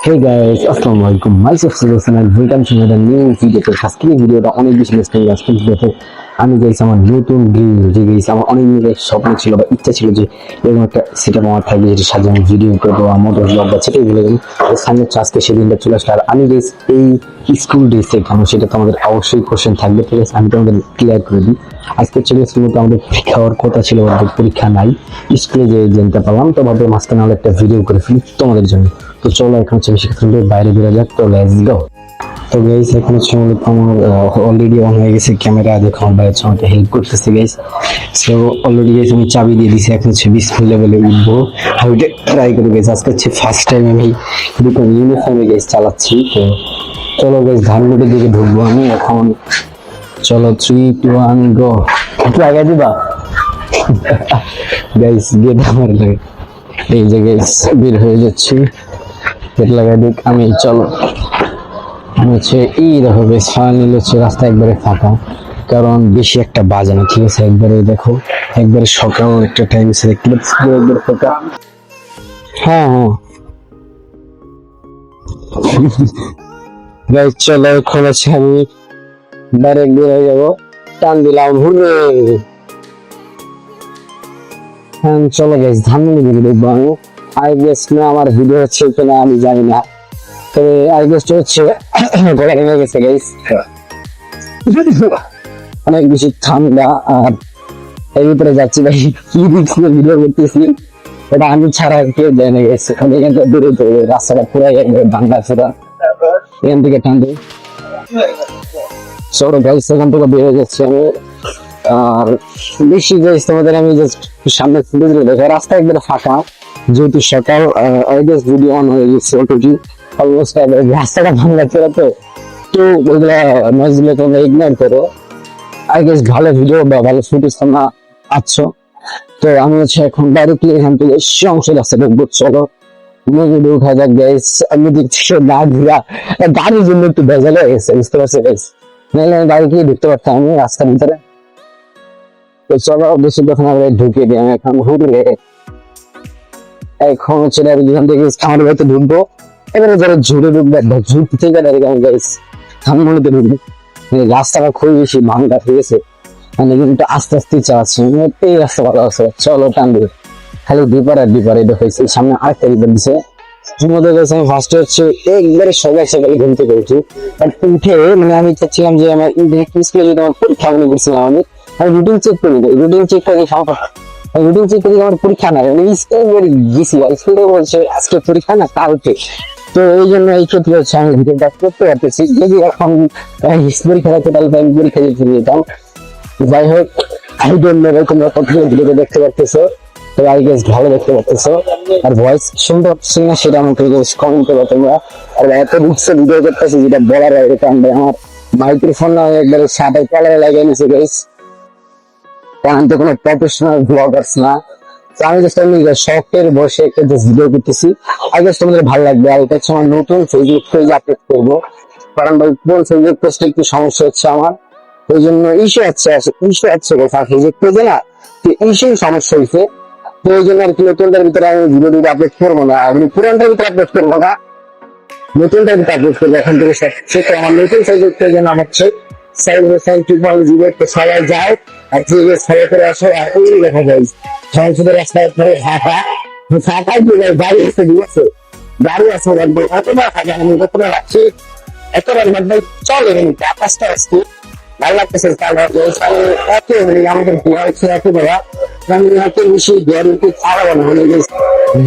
Hey guys, আসসালামু আলাইকুম। Myself Susan and welcome to another new video. তো আজকের ভিডিওটা অনেক বেশি ইন্টারেস্টিং। আজকের ভিডিওতে আমি গাইস আমার নতুন গ্রিল যে গাইস আমার অনেক দিনের স্বপ্ন ছিল বা ইচ্ছা ছিল যে এরকম একটা সেটআপ আমার থাকবে যেটা সাজানো ভিডিও করবো আমার ব্লগ বা সেটাই বলে দেবো। সামনে আজকে সেদিনটা চলে আসলে আর আমি গাইস এই স্কুল ড্রেস এখানে সেটা তো আমাদের অবশ্যই কোশ্চেন থাকবে, ঠিক আছে? আমি তোমাদের ক্লিয়ার করে দিই। আজকে ছিল স্কুলে তো আমাদের পরীক্ষা হওয়ার কথা ছিল, আমাদের পরীক্ষা নাই, স্কুলে যে জানতে পারলাম তো ভাবে মাঝখানে আমরা একটা ভিডিও করে ফেলি তোমাদের জন্য। তো চলো এখন হচ্ছে বেশি কথা বাইরে বেরো যাক, তো লেটস গো। তো গাইস এখন হচ্ছে মূলত আমার অলরেডি অন হয়ে গেছে ক্যামেরা, দেখো আমার ভাই আমাকে হেল্প করতেছে গাইস। সো অলরেডি গাইস আমি চাবি দিয়ে দিছি, এখন হচ্ছে 20 লেভেলে উঠবো। আমি এটা ট্রাই করি গাইস, আজকে হচ্ছে ফার্স্ট টাইম আমি দুটো ইউনিফর্মে গাইস চালাচ্ছি। তো চলো গাইস ধানগুলোর দিকে ঢুকবো আমি এখন। চলো 3 2 1 গো। একটু আগে দিবা গাইস, গেট আমার লাগে এই যে গাইস বের হয়ে যাচ্ছি, গেট লাগাই দিক আমি। চলো হচ্ছে এই দেখো বেশ ফাইনালি হচ্ছে রাস্তা একবারে ফাঁকা, কারণ বেশি একটা বাজে না, ঠিক আছে? একবারে দেখো একবারে সকাল একটা টাইম আছে, দেখতে পাচ্ছি একবারে ফাঁকা। হ্যাঁ হ্যাঁ গাইস চলো এখন হচ্ছে আমি ডাইরেক্ট বের হয়ে যাবো, টান দিলাম হুররে। হ্যাঁ চলো গাইস ধানমন্ডি দিকে দেখবো আমি। আই গেস না আমার ভিডিও হচ্ছে কিনা আমি জানি না, তবে আই গেস হচ্ছে গরম হয়ে গেছে গাইস, অনেক বেশি ঠান্ডা। আর এর ভিতরে যাচ্ছি ভাই কি রিক্সে ভিডিও করতেছি, এটা আমি ছাড়া কেউ দেয় না গেছে। এখান থেকে দূরে দূরে রাস্তাটা পুরো বাংলা ফেরা এখান থেকে ঠান্ডা। চলো গাইস এখান থেকে বের হয়ে যাচ্ছি আমি। আর বেশি গাইস তোমাদের আমি জাস্ট সামনে ফুটে দিলে দেখো রাস্তা একবারে ফাঁকা, যেহেতু সকাল আই গেস ভিডিও অন হয়ে গেছে অলরেডি অলমোস্ট। রাস্তাটা বাংলা ফেরা তো তো ওইগুলা নয়েজগুলো তোমরা ইগনোর করো। আই গেস ভালো ভিডিও বা ভালো ফুটেজ তোমরা আছো। তো আমি হচ্ছে এখন ডাইরেক্টলি এখান থেকে সংসদ রাস্তা ঢুকবো। চলো নদী উঠা যাক গাইস। আমি দেখছি না ঘুরা গাড়ির জন্য একটু ভেজাল হয়ে গেছে, বুঝতে পারছি গাইস, নাহলে আমি গাড়ি গিয়ে ঢুকতে পারতাম আমি রাস্তার ভিতরে। তো চলো বেশি যখন আমরা ঢুকে দিই আমি এখন ঘুরে এখন হচ্ছে এখান থেকে আমার বাড়িতে ঢুকবো। এবারে যারা ঝুড়ে ঢুকবে ঝুঁক থেকে ডাইরেক্ট আমি গাইস ধানমন্ডিতে ঢুকবো। রাস্তাটা খুবই বেশি ভাঙা, ঠিক আছে? মানে কিন্তু আস্তে আস্তে চালাচ্ছি এই রাস্তা ভালো আছে। চলো টান দিবে খালি ডিপার আর ডিপার, এটা হয়েছে সামনে আরেকটা ডিপার দিছে। মধ্যে গেছে আমি ফার্স্ট হচ্ছে একবারে সকাল সকালে ঘুম থেকে উঠি, উঠে মানে আমি চাচ্ছিলাম যে আমার স্কুলে যদি আমার পরীক্ষা মনে করছিলাম আমি রুটিন চেক করি, রুটিন চেক করে রুটিন চেক করে আমার পরীক্ষা না স্কুলে গেছি, স্কুলে বলছে আজকে পরীক্ষা না কালকে। তো এই জন্য এই ক্ষেত্রে হচ্ছে আমি ভিডিওটা করতে পারতেছি, যদি এখন পরীক্ষা থাকতো তাহলে আমি পরীক্ষা দিতে যেতাম। যাই হোক আই ডোন্ট নো তোমরা কত ভিডিওটা দেখতে পারতেছো, তো আই গেস ভালো দেখতে পারতেছো। আর ভয়েস শুনতে পাচ্ছি না সেটা আমাকে কমেন্ট করো তোমরা। আর এত রিক্সে ভিডিও করতেছি যেটা বলার বাইরে, কারণ আমার মাইক্রোফোন না একবারে সাদা কালারে লাগিয়ে নিছে গাইস, কারণ তো কোনো প্রফেশনাল ব্লগার্স না। আমি জাস্ট আমি শখের বসে একটা ভিডিও করতেছি, আই গেস তোমাদের ভালো লাগবে। আর এটা হচ্ছে আমার নতুন ফেসবুক পেজ আপলোড করবো, কারণ ভাই কোন ফেসবুক পেজটা একটু সমস্যা হচ্ছে আমার, ওই জন্য ইস্যু আছে ফেসবুক পেজে না, তো ইস্যু সমস্যা হয়েছে। তো ওই জন্য আর কি নতুনটার ভিতরে আমি ভিডিও আপলোড করবো না, আমি পুরানটার ভিতরে আপলোড করবো না, নতুনটার ভিতরে আপলোড করবো এখন থেকে। সেটা আমার নতুন ফেসবুক পেজের নাম হচ্ছে সবাই যায় আর সবাই করে আসো। আর ওই দেখা যায় সংসদের রাস্তায় ফাঁকা ফাঁকাই গাড়ি আসতে দিয়েছে, গাড়ি আছে এতবার ফাঁকা আমি কতবার রাখছি, এতবার ভাই চলে আকাশটা আসছে ভালো লাগতেছে। এত আমাদের হচ্ছে একেবারে এত বেশি গিয়ারকে খাওয়াবো না, মানে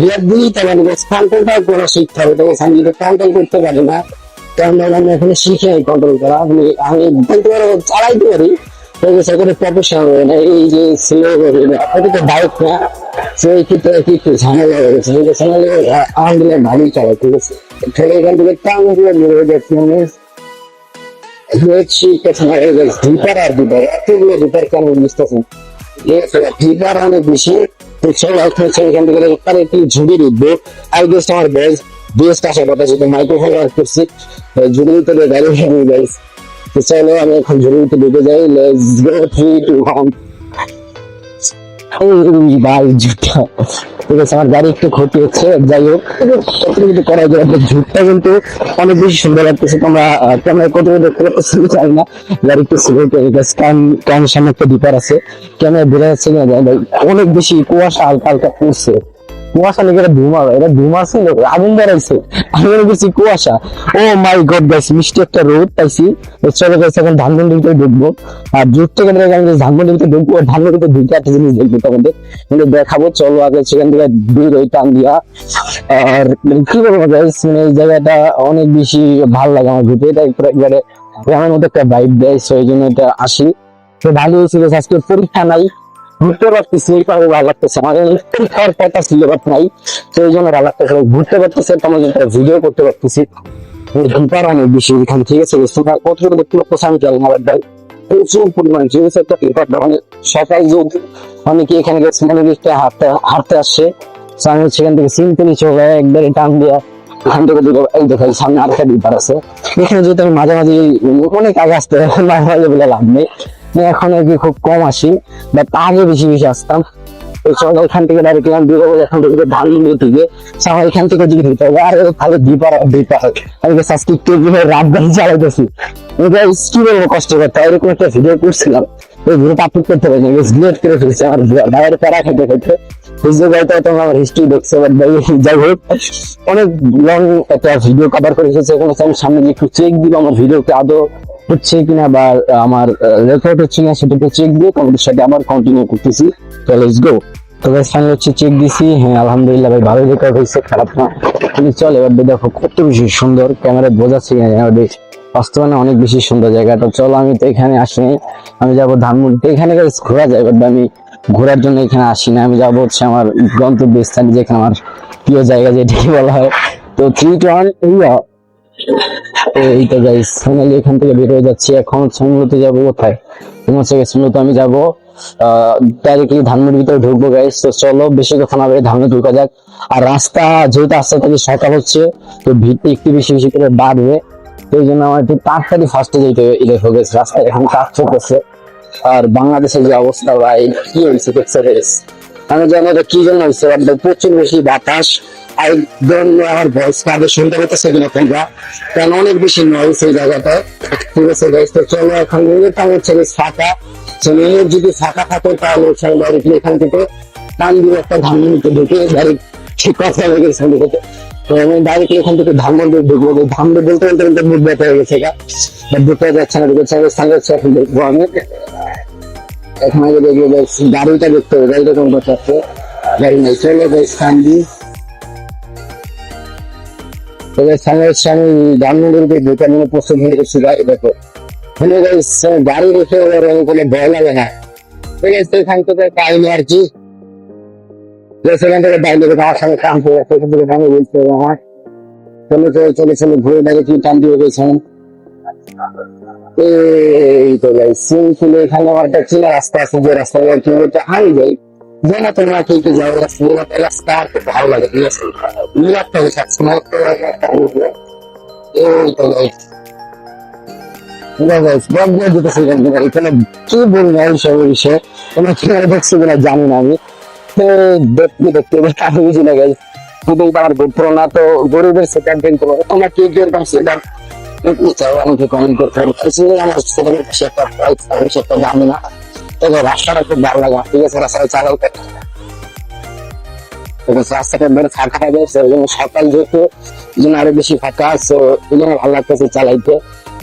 গিয়ার দিয়েই তো মানে কন্ট্রোলটাও করে শিখতে হবে। তবে আমি যদি কন্ট্রোল করতে পারি না, কারণ আমি এখানে শিখে কন্ট্রোল করা, আমি বলতে পারো চালাইতে পারি সেখানে প্রফেশনাল হবে না। এই যে ছিল তো বাইক না, সেই ক্ষেত্রে একটু ঝামেলা হয়ে গেছে, আলহামদুলিল্লাহ ভালোই চালাই, ঠিক আছে? এখান থেকে টান দিয়ে বেরোয় যাচ্ছি আমি ডিপার আর ডিপার এতগুলো ডিপার কেন বুঝতেছি, ডিপার অনেক বেশি। এখান থেকে একটু ঝুড়ি উঠবো। আই গেস আমার বেস্ট আসার কথা যেটা মাইক্রোফোন ওয়ার্ক করছি, ঝুড়ি ভিতরে গাড়ি গাইস। তো চলো আমি এখন ঝুড়ি ভিতরে ঢুকে যাই, লেটস গো 3 2 1। এই ভাই ঝুটটা, ঠিক আছে আমার গাড়ি একটু ক্ষতি হচ্ছে, যাই হোক কতটুকু করা যায়। ঝুটটা কিন্তু অনেক বেশি সুন্দর লাগতেছে, তোমরা ক্যামেরা কতটুকু দেখতে পাচ্ছি জানি না, গাড়ি একটু স্লো কান সামনে একটা ডিপার আছে, ক্যামেরা বেড়ে যাচ্ছে কিনা জানি না। অনেক বেশি কুয়াশা হালকা হালকা পড়ছে, কুয়াশা নাকি এটা ধুমা, এটা ধুমা ছিল, আগুন বেড়াইছে, আমি মনে করছি কুয়াশা। ও মাই গড গাইস, মিষ্টি একটা রোদ পাইছি। তো চলো গাইস এখন ধানমন্ডিতে ঢুকবো, আর দূর থেকে দেখে আমি ধানমন্ডিতে ঢুকবো, ধানমন্ডিতে ঢুকে একটা জিনিস দেখবো তোমাদের, কিন্তু দেখাবো। চলো আগে সেখান থেকে বের হই টান দিয়া। আর মানে কি বলবো গাইস, মানে এই জায়গাটা অনেক বেশি ভালো লাগে আমার ঘুরতে, এটা একবারে গ্রামের মধ্যে একটা ভাইব দেয়, so এই জন্য এটা আসি। তো ভালো হয়েছে guys, আজকে পরীক্ষা নাই, ঘুরতে পারতেছি, এই কারণে ভালো লাগতেছে। আমাদের খাওয়ার কথা ছিল বাট নাই, তো এই জন্য ভালো লাগতেছে, ঘুরতে পারতেছে, তোমার ভিডিও করতে পারতেছি। ধূমপান অনেক বেশি এখানে, ঠিক আছে তোমরা কতটুকু দেখতে পাচ্ছ আমি জানি না, বাট ভাই প্রচুর পরিমাণ, ঠিক আছে একটা পেপার মানে সকাল যদি অনেকে এখানে গেছে মনে করতে হাঁটতে হাঁটতে আসছে, তো আমি সেখান থেকে সিম্পলি চলে একবারে টান দিয়া এখান থেকে দুটো, এই দেখো সামনে আরেকটা ডিপার আছে, এখানে যদি আমি মাঝে মাঝে অনেক আগে আসতে মাঝে মাঝে বলে লাভ নেই, এখন আর কি খুব কম আসি, বাট আগে বেশি বেশি আসতাম। তো চলো এখান থেকে ডাইরেক্ট বেরোবো, এখান থেকে ধানমন্ডি থেকে সবাই এখান থেকে যদি দিতে হবে, আর তাহলে ডিপার ডিপার আমি আজকে একটু রাত গাড়ি চালাইতেছি, কি বলবো কষ্ট করতে, এরকম একটা ভিডিও করছিলাম, ওই ভিডিওটা আপলোড করতে পারি ডিলেট করে ফেলছি আমার বাইরে প্যারা খেতে খেতে। তোমার আমার হিস্ট্রি দেখছে, বাট ভাই যাই হোক অনেক লং একটা ভিডিও কভার করে এসেছে, এখন আমি সামনে গিয়ে একটু চেক দিব আমার ভিডিওকে আদৌ হচ্ছে কিনা বা আমার রেকর্ড হচ্ছে কিনা সেটা একটু চেক দিয়ে তোমাদের সাথে আবার কন্টিনিউ করতেছি। তো লেটস গো। তো গাইস ফাইনাল হচ্ছে চেক দিছি, হ্যাঁ আলহামদুলিল্লাহ ভাই ভালো রেকর্ড হয়েছে, খারাপ না। কিন্তু চল এবার দেখো কত বেশি সুন্দর, ক্যামেরায় বোঝাচ্ছি কিনা বেশ, বাস্তবায়নে অনেক বেশি সুন্দর জায়গাটা। চলো আমি তো এখানে আসিনি, আমি যাবো ধানমন্ডি, এখানে ঘোরা যায় বাট আমি ঘোরার জন্য এখানে আসি না, আমি যাবো হচ্ছে আমার গন্তব্য স্থানে, যেখানে আমার প্রিয় জায়গা যেটাকে বলা হয়। তো 3 2 1 এই তো গাইস ফাইনালি এখান থেকে বের হয়ে যাচ্ছি, এখন মূলত যাবো কোথায়, মূলত আমি যাবো ডাইরেক্টলি ধানমন্ডির ভিতরে ঢুকবো গাইস। তো চলো বেশি কথা না বলে ধানমন্ডি ঢুকা যাক। আর রাস্তা যেহেতু আস্তে থেকে সকাল হচ্ছে, তো ভিড়টা একটু বেশি বেশি করে বাড়বে, তো এই জন্য আমার একটু তাড়াতাড়ি ফার্স্টে যেতে হয়ে গেছে, রাস্তায় এখন কাজ চলতেছে। আর বাংলাদেশের যে অবস্থা ভাই কি হয়েছে দেখছে, আমি জানি এটা কি জন্য হয়েছে, প্রচুর বেশি বাতাস, একদম আমার ভয়েস কাজে শুনতে পেতেছে কিনা তোমরা, কারণ অনেক বেশি নয় সেই জায়গাটায়, ঠিক আছে গাইস। তো চলো এখন হচ্ছে ফাঁকা, যদি ফাঁকা থাকে তাহলে ডাইরেক্টলি এখান থেকে টান দিয়ে একটা ধানমন্ডিতে ঢুকে ডাইরেক্ট ঠিক কথা হয়ে গেছে থেকে। তো আমি ডাইরেক্টলি এখান থেকে ধানমন্ডি ঢুকবো, ধানমন্ডি বলতে বলতে বলতে মুখ ব্যথা হয়ে গেছে, ঢুকে যাচ্ছে না, ঢুকে স্থানে হচ্ছে এখন দেখবো আমি, এখন আগে দেখবো গাড়িটা দেখতে হবে, গাড়িটা কোন কথা আছে, গাড়ি নেই, চলো স্থান দিই। তবে স্থানে হচ্ছে আমি ধানমন্ডিতে ঢুকে নিয়ে প্রস্তুত হয়ে গেছি, গাড়ি দেখো গাড়ি রেখে কোনো ভয় লাগে না, ঠিক আছে। এখান থেকে টাইম আর কি সেখান থেকে বাইরে আমার সঙ্গে কাম করে সেখান থেকে আমি বলতে আমার চলে চলে চলে চলে ঘুরে দেখে কি টান দিয়ে গেছেন। এই তো গাই সিম্পল, এখানে আমার একটা চেনা রাস্তা আছে, যে রাস্তা আমি যাই যেন তোমরা ঠিক যাও, রাস্তা ভালো লাগে, ঠিক আছে নিরাপত্তা সবসময়। এই তো গাই এখানে কি বলবো এইসব বিষয়ে, তোমরা কি দেখছো কিনা জানি না, আমি দেখতে দেখতে আমি বুঝি না গাইস, শুধু আমার গোপ্র না তো গরিবের সেটা করবো, তোমরা কি কিরকম সেটা আমাকে কমেন্ট করতে হবে, আমার সেটা জানি না, তবে রাস্তাটা খুব ভালো লাগে, ঠিক আছে রাস্তাটা চালাতে, রাস্তাটা বেড়ে ফাঁকা হবে, সকাল যেহেতু আরো বেশি ফাঁকা, তো এই জন্য ভালো লাগতেছে চালাইতে,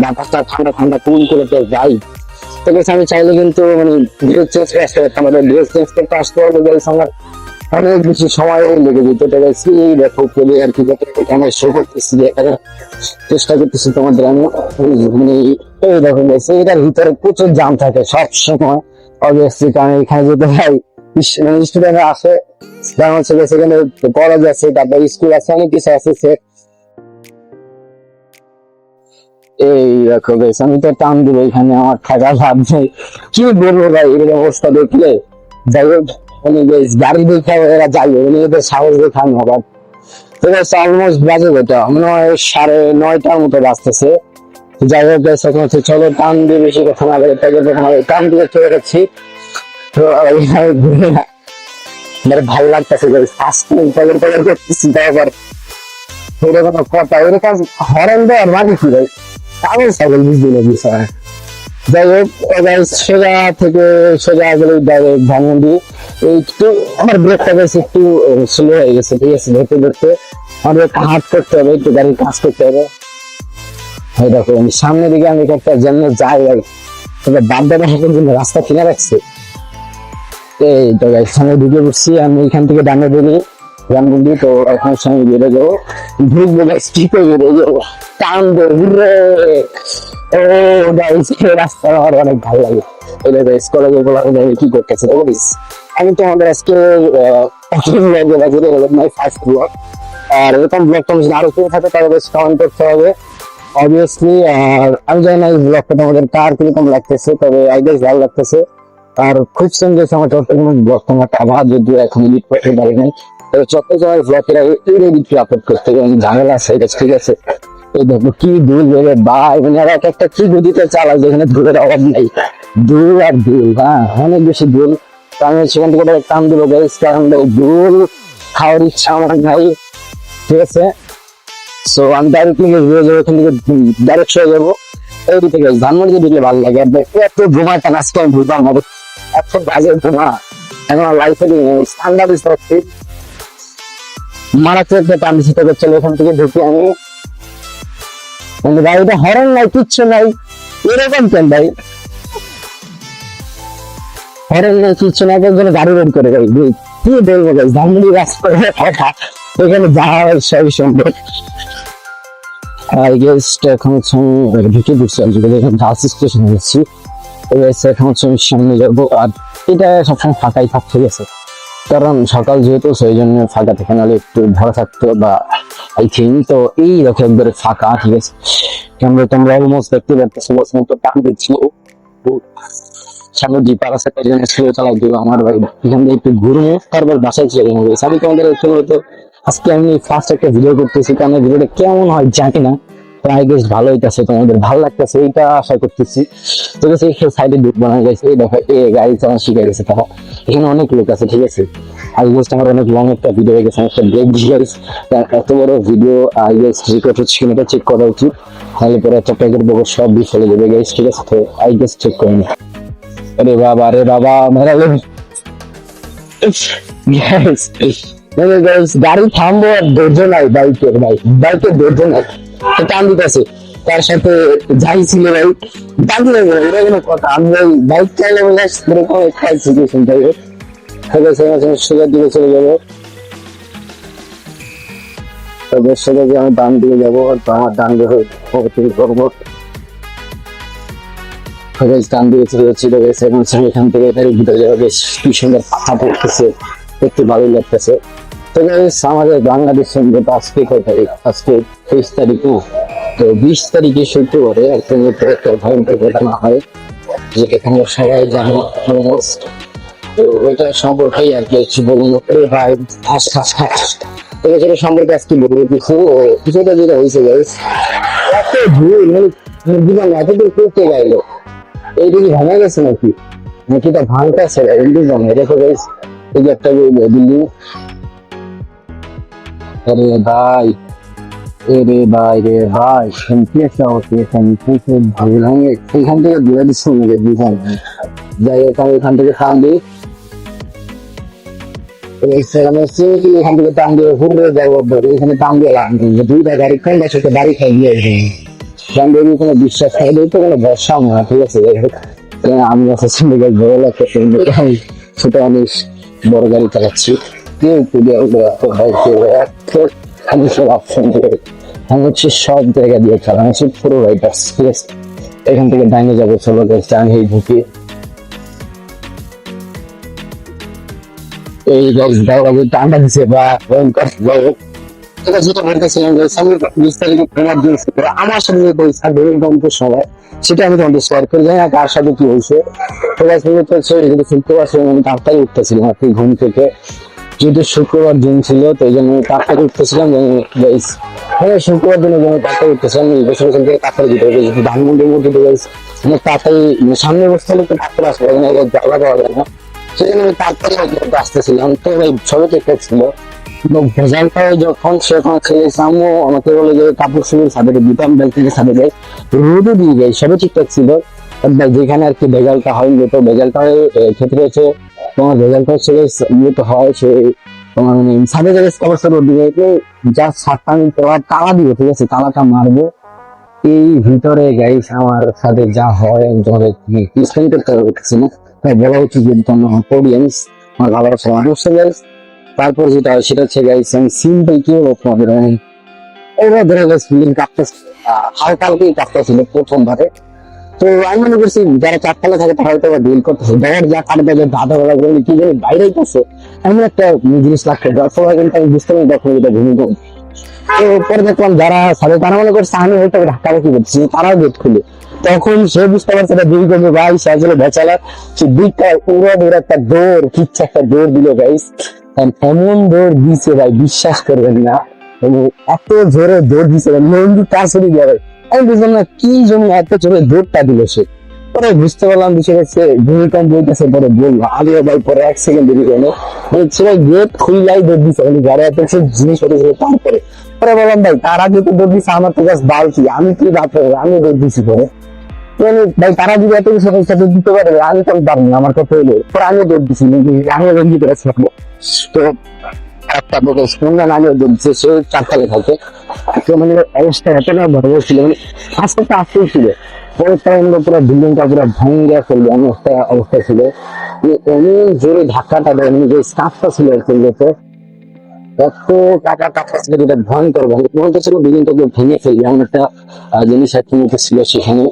বাতাসটা ঠান্ডা ঠান্ডা কুল করে যাই। তো আমি চাইলে কিন্তু মানে ড্রেস চেঞ্জ করে আসতে পারতাম, ড্রেস চেঞ্জ করতে আসতে হবে আমার অনেক বেশি সময় লেগে যেত, এই দেখো পেলে আর কি আমরা শো করতেছি, চেষ্টা করতেছি তোমাদের আমি, মানে এই দেখো এটার ভিতরে প্রচুর জাম থাকে সব সময়, অবভিয়াসলি কারণ এখানে যেতে হয় মানে স্টুডেন্টরা আসে, হচ্ছে সেখানে কলেজ আছে, তারপর স্কুল আছে, অনেক কিছু আছে। এই দেখো বেশ আমি তো টান দিব এখানে, আমার থাকা লাভ নেই, কি বলবো ভাই এর অবস্থা দেখলে। যাই হোক মানে বেশ গাড়ি দেখে এরা যাই হোক এদের সাহস দেখে আমি হবার, তো বেশ অলমোস্ট বাজে বেটা মনে হয় 9:30টার মতো বাজতেছে। যাই হোক বেশ এখন হচ্ছে চলো টান দিয়ে বেশি কথা না বলে টান দিয়ে চলে যাচ্ছি। তো ঘুরে না আমার ভালো লাগতেছে ফার্স্ট টাইম করতেছি তারপর এরকম কথা এরকম হরেন দেওয়ার মানে কি ভাই কাগজ ছাগল বুঝতে না বিষয়। যাই হোক এবার সোজা থেকে সোজা গেলে ডাইরেক্ট ধানমন্ডি। একটু আমার ব্রেকটা বেশি একটু স্লো হয়ে গেছে, ঠিক আছে, ধরতে ধরতে আমাদের একটু হাট করতে হবে, একটু গাড়ির কাজ করতে হবে। এই দেখো আমি সামনের দিকে আমি একটা জন্য যাই বাড্ডা হাঁটার জন্য রাস্তা কিনে রাখছে। এই তো সামনে ঢুকে পড়ছি আমি এখান থেকে ডানে বেরিয়ে ধানমন্ডি। তো এখন সঙ্গে বেরো যাবো, ঢুকবো কি করে বেরো যাবো, টানবো ঘুরে। ও গাইস রাস্তা আমার অনেক ভালো লাগে। এটা গাইস কলেজে বলা কি করতেছে বলিস। আমি তো আমাদের আজকে মাই ফার্স্ট ব্লগ। আর এরকম ব্লগ তো আরো কেউ থাকে তাহলে বেশ কমেন্ট করতে হবে অবভিয়াসলি। আর আমি জানি না এই ব্লগটা তোমাদের কার কিরকম লাগতেছে, তবে আই গেস ভালো লাগতেছে। আর খুব সুন্দর আমার চট্টগ্রাম ব্লগ তোমার আবার যদিও এখন এডিট করতে পারি নাই, তবে চট্টগ্রামের ব্লগের আগে এডিট আপলোড করতে গেলে ঝামেলা আছে, এটা ঠিক আছে। এই দেখো কি দুল বেড়ে ভাই, মানে আর একটা কি গদিতে চালায় যেখানে ধুলের অভাব নেই, দুল আর দুল, হ্যাঁ অনেক বেশি দুল। তো আমি সেখান থেকে টান দিবো গাইস, কারণ দুল খাওয়ার ইচ্ছা আমার নাই, ঠিক আছে। সো আমি ডাইরেক্টলি এখান থেকে ডাইরেক্ট হয়ে যাবো এই থেকে ধানমন্ডি দিলে ভালো লাগে। এত ঘুমাইতাম আজকে আমি ভুলতাম না, এত বাজে ঘুমা এখন লাইফে ঠান্ডা বুঝতে পারছি মারাত্মক একটা টান দিতে চলে এখান থেকে ঢুকে আমি। গাড়িটা হরেন নাই কিচ্ছু নাই, এরকম কেন ভাই হরেন নাই কিচ্ছু নাই, একজন গাড়ি বের করে গাড়ি কি বলবো গাই ধানমন্ডি রাস্তা এখানে যাওয়া সবই সম্ভব। এখন ঢুকে দিচ্ছি বাস স্টেশন যাচ্ছি, এখন সামনে যাবো। আর এটা সবসময় ফাঁকাই থাকতে গেছে, কারণ সকাল যেহেতু সেই জন্য ফাঁকা থেকে নাহলে একটু ভরা থাকতো বা আই থিঙ্ক। তো এই দেখো একবারে ফাঁকা, ঠিক আছে। ক্যামেরা তোমরা অলমোস্ট দেখতে পাচ্ছি তো টান দিচ্ছি সামনে ডিপার আছে, তাই জন্য স্লো চালাই দিব আমার বাড়ি। এখান থেকে একটু ঘুরবো তারপর বাসায় চলে যাবো। আমি তোমাদের আজকে আমি ফার্স্ট একটা ভিডিও করতেছি, কারণ ভিডিওটা কেমন হয় জানি না, আই গেস ভালো হইতেছে, তোমাদের ভালো লাগতেছে এইটা আশা করতেছি। ঠিক আছে সাইডে ঢুকবো না গেছে, এই দেখো এই গাড়ি চালানো শিখে গেছে, তারা এখানে অনেক লোক আছে, ঠিক আছে। আই গেস আমার অনেক লং একটা ভিডিও হয়ে গেছে, একটা ব্রেক দিয়ে এত বড় ভিডিও আই গেস রেকর্ড হচ্ছে কিনা চেক করা উচিত, তাহলে পরে একটা প্যাকেট বড় সব দিয়ে চলে যাবে গাইস, ঠিক আছে। তো আই গেস চেক করে নি। আরে বাবা মেরালেন গাড়ি থামবো আর ধৈর্য নাই বাইকের, বাইকের ধৈর্য নাই, টান দিতেছে তার সাথে যাই ছিল ভাই টান দিতে এটা কোনো কথা। আমি বাইক চাইলে বলে এরকম একটা সিচুয়েশন যাই হোক, ঠিক আছে সোজার দিকে চলে যাবো। তবে সোজা যে আমি ডান দিকে যাবো, তো আমার ডান দিকে করবো ডান দিকে চলে যাচ্ছি। এখান থেকে ভিতরে যাবো, বেশ কি সুন্দর পাখা পড়তেছে, দেখতে ভালোই লাগতেছে। তো আমাদের বাংলাদেশের যেটা আজকে আজকে 23 তারিখ, তো 20 তারিখে শুক্রবারে একটা ভয়ঙ্কর ঘটনা হয়, যে এখানে সবাই জানে অলমোস্ট। তো ওইটা সম্পর্কেই আর কি বলুন ভাই সম্পর্কে আজকে বলবো কিছু কিছুটা যেটা হয়েছে গাইস, এত ভুল মানে জীবন এতদূর করতে গাইলো এইদিকে ভাঙা গেছে নাকি তা ভাঙতেছে দেখো গাইস, এই যে একটা বিল্ডিং। আরে ভাই রে ভাই শুনতে একটা হচ্ছে এখান থেকে দূরে দিচ্ছি যাই হোক এখান থেকে থামবি, এখান থেকে টান দিয়ে ঘুরে যাবো, এখানে টান দিয়ে দুইটা গাড়ি কোনটা সাথে বাড়ি খাই গিয়ে কোনো বিশ্বাস খাই তো কোনো ভরসা না, ঠিক আছে। আমি বড় লাগছে ছোট মানুষ বড় গাড়ি চালাচ্ছি, আমি সব অপশন দিয়ে আমি হচ্ছে সব জায়গা দিয়ে চালাম, আমি পুরো রাইডার্স, ঠিক আছে। এখান থেকে ডাইনে যাবো চলো এই ঢুকে এই টান্ডা দিচ্ছে বা যেটা বলতেছিলাম আমার সাথে সবাই সেটা আমি তোমাদের শেয়ার করে যাই না কার সাথে কি হয়েছে। তাড়াতাড়ি উঠতেছিলাম আর কি ঘুম থেকে, যেহেতু শুক্রবার দিন ছিল তো এই জন্য তাড়াতাড়ি উঠতেছিলাম। শুক্রবার দিনে তাড়াতাড়ি উঠতেছিলাম, তাড়াতাড়ি দিতে হবে ধানমন্ডির মধ্যে তাড়াতাড়ি সামনে বসতে হলে একটু তাড়াতাড়ি আসবে, জ্বালা পাওয়া যায় না। সেখানে আমি তারপরে আসতেছিলাম, তো ভাই ছবি একটা ছিল ভেজালটা যখন সেখন খেয়েছে, আম্মু আমাকে বলে যে কাপড় চোপড় ছাদে দিতাম, বেল থেকে ছাদে দেয়, রোদও দিয়ে যায়, সবই ঠিকঠাক ছিল। যেখানে আর কি ভেজালটা হয়, তো ভেজালটা ক্ষেত্রে হচ্ছে তোমার ভেজালটা হচ্ছে ইয়েতে হয় সে তোমার মানে ছাদে যাবে কাপড় চোপড় দিবে, যা ছাদটা আমি তালা দিব, ঠিক আছে, তালাটা মারবো এই ভিতরে গাইস আমার সাথে যা হয় আমি তোমাদের এক্সপ্লেন করতে পারছি না, তাই বলা উচিত যে অডিয়েন্স আমার ভালোবাসা মানুষের গাইস। তারপর যেটা হয় সেটা হচ্ছে গাইস আমি সিম্পল কি বলবো তোমাদের, এবার ধরে গাইস ফিলিং কাঁপতেছে, হালকা হালকাই কাঁপতেছিল প্রথমবারে। তো আমি মনে করছি যারা চারতলা থাকে তারা হয়তো ডিল করতেছে, ব্যাট যা কাটবে যে ধাঁধা বেলা করে কি জানি বাইরে করছে, এমন একটা জিনিস লাগছে যার সময় কিন্তু আমি বুঝতে পারি দেখো এটা ভূমিকম্প। তো পরে দেখলাম যারা সাথে তারা মনে করছে আমি হয়তো ধাক্কাধাক্কি করছি, তারাও গেট খুলে, তখন সে বুঝতে পারছে এটা দুই কমে ভাই সে আসলে বেচালা, সে দুইটা উড়া দৌড় একটা দৌড় কিচ্ছে একটা দৌড় দিল গাইস, এমন দৌড় দিছে ভাই বিশ্বাস করবেন না, মানে এত জোরে দৌড় দিছে নন্দী তার শরীর যাবে, আমি বুঝলাম না কি জন্য এত জোরে দৌড়টা দিল সে। পরে বুঝতে পারলাম বিষয় হচ্ছে ভূমিকম্প হইতেছে, পরে বলবো আলিয়া ভাই পরে 1 সেকেন্ড দেরি হলো, মানে ছেলে গেট খুললাই দৌড় দিছে, মানে গাড়ি এত জিনিস হয়েছিল। তারপরে পরে বললাম ভাই তারা যদি দৌড় দিচ্ছে আমার তো জাস্ট বালতি, আমি কি বাপরে আমি দৌড় দিছি পরে, মানে ভাই তারা যদি এত কিছু সাথে দিতে পারে আমি তো পারবো না, আমার কথা হলো পরে আমিও দৌড় দিছি, আমি রঞ্জিত করে থাকবো। তো একটা বড় স্কুল আমিও দৌড় দিচ্ছে, সে 4 তলায় থাকে, তো মানে অবস্থা এত না বড় ছিল, মানে আস্তে আস্তে আসতেই ছিল, পরে তার পুরো বিল্ডিংটা পুরো ভেঙে ফেলবে এমন একটা অবস্থা ছিল, এমন জোরে ধাক্কাটা দেয়, মানে যে স্টাফটা ছিল ফেলতে এত টাকা টাকা ছিল, যেটা ভয়ঙ্কর ভাবে মনে হচ্ছিল বিল্ডিংটাকে ভেঙে ফেলবে এমন একটা জিনিস আর কি ছিল সেখানে।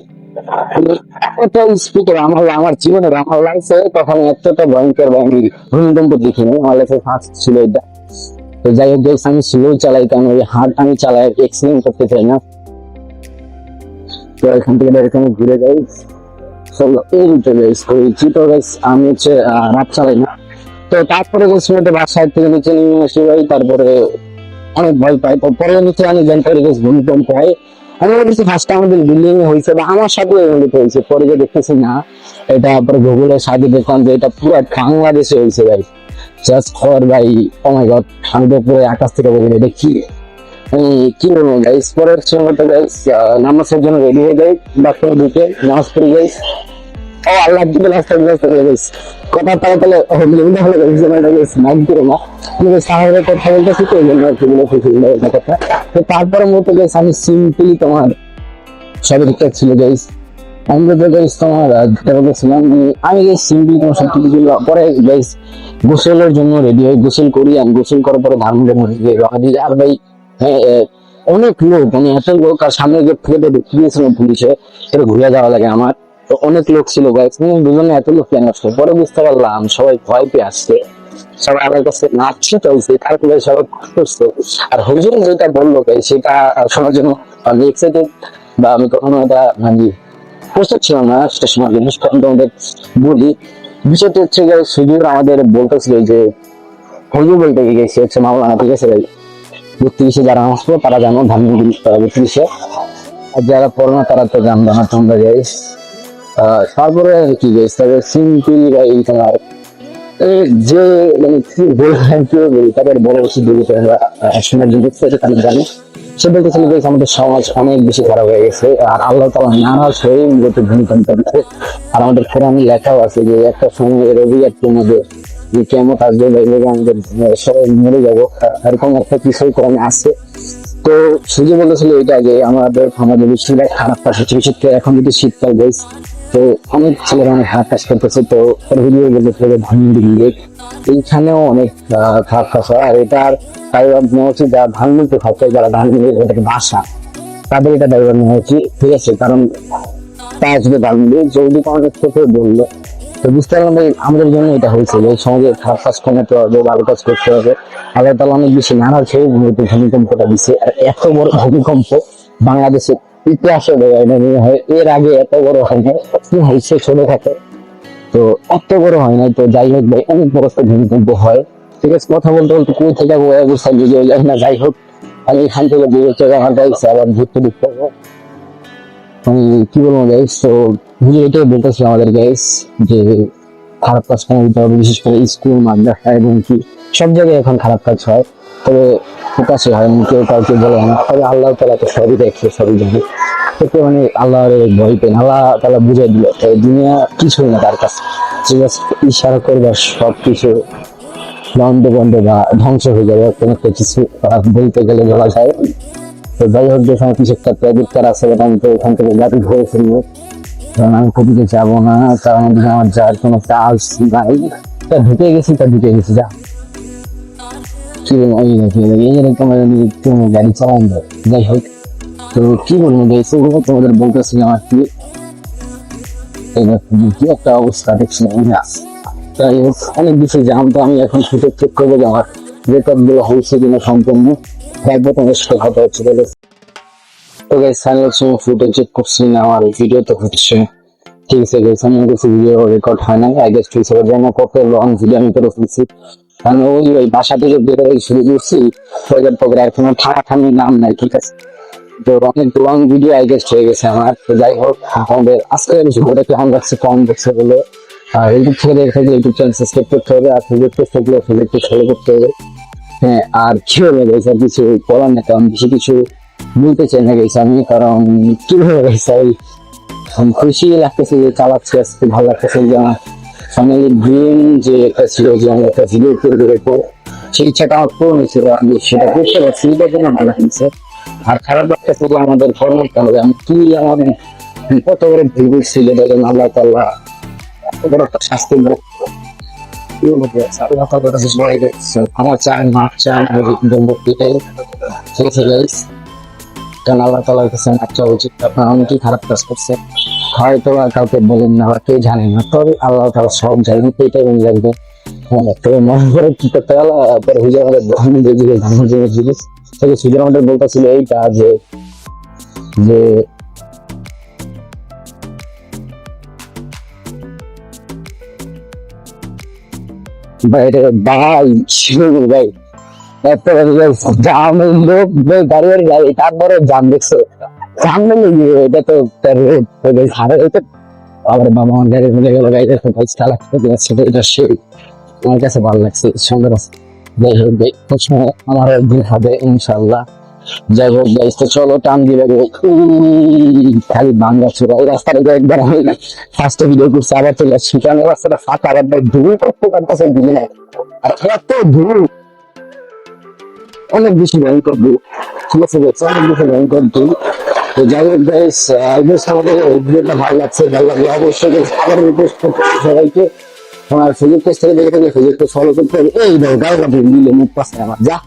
এত স্পিকার আমার আমার জীবনের আমার লাইফে তখন এতটা ভয়ঙ্কর বা আমি ভূমিকম্প দেখিনি, আমার লাইফে ফার্স্ট ছিল এটা। তো যাই হোক গাইস আমি স্লো চালাই, কারণ ওই হার্ট আমি চালাই এক্সিডেন্ট করতে চাই না। তো এখান থেকে এরকম ঘুরে যাই, চলো এই রুটে গাইস ওই চিটো গাইস আমি হচ্ছে রাত চালাই না। তো তারপরে গাইস বাসায় থেকে নিচে নেমে আসি ভাই, তারপরে অনেক ভয় পাই, তো পরে নিচে আমি জানতে পারি গাইস ভূমিকম্প হয়। আমি মনে করছি ফার্স্ট আমাদের বিল্ডিং এ হয়েছে বা আমার সাথে এমনি হয়েছে, পরে যে দেখতেছি না এটা পরে গুগলের সাথে দেখলাম যে এটা পুরো বাংলাদেশে হয়েছে ভাই, জাস্ট ফর ভাই ও মাই গড, আমি তো পুরো আকাশ থেকে বলি এটা কি, আমি কি বলবো গাইস। পরের সময়টা গাইস নামাজের জন্য রেডি হয়ে যাই, বাথরুমে ঢুকে নামাজ পড়ে গাইস, ও আল্লাহ দিবে লাস্ট গাইস কথা তাহলে তাহলে লিমিট হলে গাইস নাম করে না, কিন্তু সাহেবের কথা বলতেছি তো এই জন্য আর কি বলে কথা। তো তারপরে মতো গাইস আমি সিম্পলি তোমার সব ঠিকঠাক ছিল গাইস, আমি তো গাইস তোমার যেটা বলছিলাম আমি গাইস সিম্পলি তোমার সব কিছু ছিল। পরে গাইস গোসলের জন্য রেডি হই, গোসল করি, আমি গোসল করার পরে ধার্মিকের মধ্যে গিয়ে রওনা দিই। আর ভাই হ্যাঁ অনেক লোক, মানে এত লোক, আর সামনে গিয়ে থেকে ঢুকিয়ে দিয়েছিল পুলিশে, সেটা ঘুরে যাওয়া লাগে আমার, তো অনেক লোক ছিল গাইস, দুজনে এত লোক কেন আসলো, পরে বুঝতে পারলাম সবাই ভয় পেয়ে আসছে, সবাই আমার কাছে নাচছে চলছে, তারপরে সবাই করছে। আর হুজুর যেটা বললো গাইস সেটা শোনার জন্য আমি এক্সাইটেড, বা আমি কখনো এটা মানে প্রস্তুত ছিলাম না সেটা শোনার জন্য, তোমাদের বলি বিষয়টা হচ্ছে গাইস হুজুর আমাদের বলতেছিল যে হুজুর বলতে গেছে হচ্ছে মাওলানা, ঠিক আছে ভাই, 32-এ যারা নামাজ পড়ো তারা জানো, ধানমন্ডি 32-এ, আর যারা পড়ো না তারা তো জানবো না তোমরা গাইস। তারপরে কি গাইস তবে সিম্পল গাই তোমার যে মানে কি বললাম কি বলি, তারপরে বড় বেশি দূরে শোনার জন্য তাহলে জানি সে বলতেছিল যে আমাদের সমাজ অনেক বেশি খারাপ হয়ে গেছে, আর আল্লাহ তাআলা নারাজ হয়ে মূলত ভূমিকম্প দিচ্ছে। আর আমাদের কোরআনে লেখাও আছে যে একটা সময় রবি একটু মধ্যে যে কেমন আসবে বা এভাবে আমাদের সবাই মরে যাবো, এরকম একটা বিষয় কোরআনে আছে। তো সুজি বলেছিল এটা যে আমাদের বেশিরভাগ খারাপ কাজ হচ্ছে, বিশেষ করে এখন যদি শীতকাল গেছে, তো অনেক ছেলেরা অনেক খারাপ কাজ করতেছে, তো ভিডিও বলেছিল ধানমন্ডি লিগ এইখানেও অনেক খারাপ কাজ হয়। আর এটার ড্রাইভার নেওয়া উচিত যারা ধানমন্ডিতে থাকে, যারা ধানমন্ডি এটাকে বাসা, তাদের এটা ড্রাইভার নেওয়া উচিত, ঠিক আছে, কারণ তা আসলে ধানমন্ডি যদি অনেক চোখে বললো। তো বুঝতে পারলাম ভাই আমাদের জন্য এটা হয়েছে যে সমাজে খারাপ কাজ কমাতে হবে, ভালো কাজ করতে হবে, আল্লাহ তাআলা অনেক বেশি নারাজ হয়ে ভূমিকম্পটা দিচ্ছে। আর এত বড় ভূমিকম্প বাংলাদেশের ইতিহাসে এর আগে এত বড় হয় না, কি হয়েছে ছোটখাটো, তো এত বড় হয় নাই। তো যাই হোক ভাই অনেক বড় একটা ভূমিকম্প হয়, ঠিক আছে, কথা বলতে বলতে কই থেকে ভিডিও যায় না, যাই হোক আমি এখান থেকে ভিডিও চলে আমার গাইছে আবার ঘুরতে ঢুকতে হবে, আমি কি বলবো গাইস। তো ভিডিও এটাই বলতেছি আমাদের গাইস যে খারাপ কাজ কমে দিতে হবে, বিশেষ করে স্কুল মাদ্রাসা এবং কি সব জায়গায় এখন খারাপ কাজ হয়, তবে প্রকাশে হয় না, কেউ কাউকে বলে না, তবে আল্লাহ তালা তো সবই দেখছে সবই জানে, তো মানে আল্লাহর ভয় পেন, আল্লাহ তালা বুঝাই দিল দুনিয়া কিছুই না তার কাছে, ঠিক আছে, ইশারা করবে সব কিছু বন্ধ বন্ধ বা ধ্বংস হয়ে যাবে, কোনো একটা কিছু বলতে গেলে বলা যায়। তো যাই হোক, যখন কিছু একটা ক্রেডিট কার্ড আছে আমি তো ওখান থেকে গাড়ি ধরে ফেলবো, কারণ আমি কবিতে যাবো না, কারণ আমার যার কোনো কাজ নাই, তা ঢুকে গেছি যা কিরকম এইরকম গাড়ি চালান যায়। যাই হোক, তো কি বলবো গাইস, ওগুলো তোমাদের বলতেছিলাম আর কি, কি একটা অবস্থা দেখছিলাম। তাই হোক, অনেক কিছু জানতো, আমি এখন ফুটে চেক করবো যে আমার রেকর্ড গুলো হয়েছে কিনা সম্পূর্ণ, একবার তোমার সাথে কথা হচ্ছে। তো গাইস ফুটে চেক করছি না, আমার ভিডিও তো হচ্ছে, ঠিক আছে গাইস, আমি কিছু ভিডিও রেকর্ড হয় নাই, আই গেস ঠিক আছে, যেন কত লং ভিডিও আমি করে ফেলছি, কারণ ওই বাসা থেকে বেরোয় শুরু করছি, এখনো ঠান্ডার নাম নাই, ঠিক আছে, তো অনেক লং ভিডিও আই গেস্ট হয়ে গেছে আমার। তো যাই হোক, আমাদের আজকে ভিডিওটা কেমন লাগছে কম দেখছে বলে, আর ইউটিউব থেকে দেখে ইউটিউব চ্যানেল সাবস্ক্রাইব করতে হবে, আর ফেসবুক পেজ থাকলে ফেসবুককে ফলো করতে হবে। হ্যাঁ, আর কি হলো গেছে, আর কিছু বলার না, কারণ বেশি কিছু বলতে চাই না গেছে আমি, কারণ কি হয়ে গেছে খুশি লাগতেছে যে চালাচ্ছি আজকে, ভালো লাগতেছে যে আমার ফাইনালি ড্রিম যে একটা ছিল যে আমি একটা ভিডিও করে দেবো, সেই ইচ্ছাটা আমার পূরণ হয়েছিল, আমি সেটা করতে পারছি, এটার জন্য ভালো লাগছে। আর খারাপ লাগতেছে যে আমাদের কর্মটা হবে, আমি কি আমার কত বড় ভুল করছি, যেটা যেন আল্লাহ তাআলা এত বড় একটা শাস্তি দেয়। আল্লাহ তাআলার কাছে সবাই আমার চান মাফ চান, এটাই ঠিক আছে গাইস, কারণ আল্লাহ তাআলার কাছে আচ্ছা উচিত, আপনার অনেকেই খারাপ কাজ করছে, হয়তো কাউকে বলেন না বা কেউ জানেন না, তবে আল্লাহ তাআলা সব জানেন, এটাই মনে রাখবে। তবে মনে করে কি করতে গেল, পরে হুজুর আমাদের জিনিস থেকে হুজুর আমাদের বলতেছিল এইটা যে যে ভাই ভাই ভাই জামের লোক গাড়ি গাড়ি, তারপরে জাম দেখছো, জাম নেই, এটা তো আবার বাবা আমার গাড়ি মিলে গেল, গাড়িটা চালাতে সেটা এটা সেই আমার কাছে ভালো লাগছে, সুন্দর আছে। যাই হোক প্রশ্ন আমার একদিন হবে ইনশাল্লাহ। যাই হোক গাইস, তো চলো টান দিয়ে খালি বাংলা ছিল এই রাস্তাটা, একবার আমি ফার্স্ট ভিডিও করছি, আবার চলে আসছি, কারণ রাস্তাটা ফাঁকা, আবার ধুল করতে পারতেছে দিলে না, আর এত ধুল, অনেক বেশি ভয়ঙ্কর ধুল, ঠিক আছে, অনেক বেশি ভয়ঙ্কর ধুল। তো যাই হোক গাইস, আমাদের ভিডিওটা ভালো লাগছে, ভালো লাগলে অবশ্যই আবার রিকোয়েস্ট করছি সবাইকে, আমার ফেসবুক পেজ থেকে দেখে থাকলে ফেসবুকটা ফলো করতে হবে। এই দেখো গাড়ি দিলে মুখ পাশে আমার যা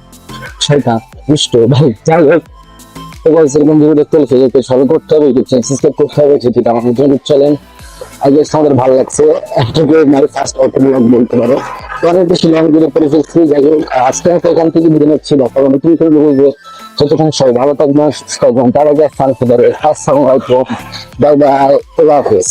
শয়তান দুষ্ট ভাই। যাই হোক, তো গাইস এরকম ভিডিও দেখতে হলে ফেসবুককে ফলো করতে হবে, ইউটিউব চ্যানেল সাবস্ক্রাইব করতে হবে, যেটা আমার ইউটিউব চ্যানেল আই গেস আমাদের ভালো লাগছে, একটা করে মাই ফার্স্ট অটো ব্লগ বলতে পারো, তো অনেক বেশি লং ভিডিও করে ফেলছি। যাই হোক, আজকে এখান থেকে বিদায় নিচ্ছি, দেখা হবে নতুন করে বলবো, ততক্ষণ সবাই ভালো থাকবেন, সুস্থ থাকবেন, তার আগে আসসালামু আলাইকুম, বাই বাই, আল্লাহ হাফেজ।